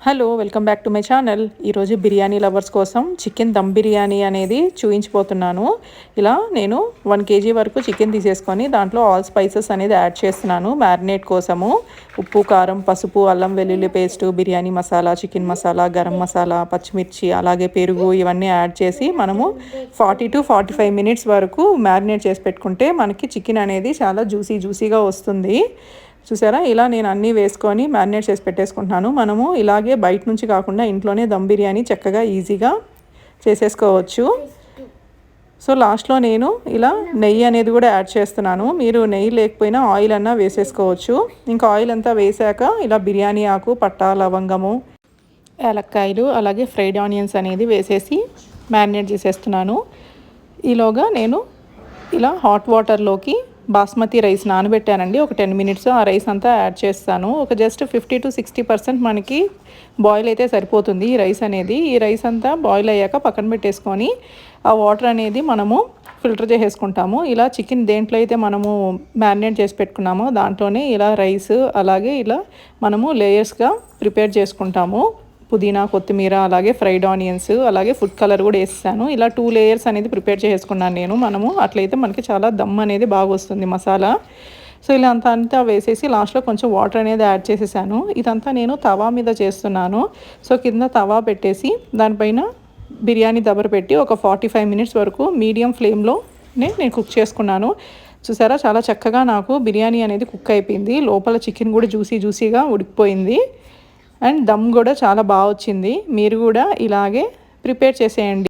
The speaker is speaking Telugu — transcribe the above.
Hello welcome back to my channel. ఈరోజు బిర్యానీ లవర్స్ కోసం చికెన్ దమ్ బిర్యానీ అనేది చూయించిపోతున్నాను. ఇలా నేను 1 kg వరకు చికెన్ తీసేసుకొని దాంట్లో ఆల్ స్పైసెస్ అనేది యాడ్ చేస్తున్నాను మ్యారినేట్ కోసము. ఉప్పు, కారం, పసుపు, అల్లం వెల్లుల్లి పేస్టు, బిర్యానీ మసాలా, చికెన్ మసాలా, గరం మసాలా, పచ్చిమిర్చి, అలాగే పెరుగు ఇవన్నీ యాడ్ చేసి మనము 40 to 45 మినిట్స్ వరకు మ్యారినేట్ చేసి పెట్టుకుంటే మనకి చికెన్ అనేది చాలా జ్యూసీగా వస్తుంది. చూసారా, ఇలా నేను అన్నీ వేసుకొని మ్యారినేట్ చేసి పెట్టేసుకుంటున్నాను. మనము ఇలాగే బయట నుంచి కాకుండా ఇంట్లోనే దమ్ బిర్యానీ చక్కగా ఈజీగా చేసేసుకోవచ్చు. సో లాస్ట్లో నేను ఇలా నెయ్యి అనేది కూడా యాడ్ చేస్తున్నాను. మీరు నెయ్యి లేకపోయినా ఆయిల్ అన్నా వేసేసుకోవచ్చు. ఇంకా ఆయిల్ అంతా వేసాక ఇలా బిర్యానీ ఆకు, పట్టా, లవంగము, యాలక్కాయలు, అలాగే ఫ్రైడ్ ఆనియన్స్ అనేది వేసేసి మ్యారినేట్ చేసేస్తున్నాను. ఈలోగా నేను ఇలా హాట్ వాటర్లోకి బాస్మతి రైస్ నానబెట్టానండి. ఒక 10 మినిట్స్ ఆ రైస్ అంతా యాడ్ చేస్తాను. ఒక జస్ట్ 50 to 60% మనకి బాయిల్ అయితే సరిపోతుంది ఈ రైస్ అనేది. ఈ రైస్ అంతా బాయిల్ అయ్యాక పక్కన పెట్టేసుకొని ఆ వాటర్ అనేది మనము ఫిల్టర్ చేసేసుకుంటాము. ఇలా చికెన్ దేంట్లో అయితే మనము మ్యారినేట్ చేసి పెట్టుకున్నామో దాంట్లోనే ఇలా రైస్ అలాగే ఇలా మనము లేయర్స్గా ప్రిపేర్ చేసుకుంటాము. పుదీనా, కొత్తిమీర, అలాగే ఫ్రైడ్ ఆనియన్స్, అలాగే ఫుడ్ కలర్ కూడా వేస్తాను. ఇలా 2 లేయర్స్ అనేది ప్రిపేర్ చేసుకున్నాను నేను. మనము అట్లయితే మనకి చాలా దమ్ అనేది బాగా వస్తుంది మసాలా. సో ఇలా అంతా వేసేసి లాస్ట్లో కొంచెం వాటర్ అనేది యాడ్ చేసేసాను. ఇదంతా నేను తవా మీద చేస్తున్నాను. సో కింద తవా పెట్టేసి దానిపైన బిర్యానీ దబర పెట్టి ఒక 45 మినిట్స్ వరకు మీడియం ఫ్లేమ్లోనే నేను కుక్ చేసుకున్నాను. చూసారా, చాలా చక్కగా నాకు బిర్యానీ అనేది కుక్ అయిపోయింది. లోపల చికెన్ కూడా జ్యూసీగా ఉడికిపోయింది అండ్ దమ్ కూడా చాలా బాగా వచ్చింది. మీరు కూడా ఇలాగే ప్రిపేర్ చేసేయండి.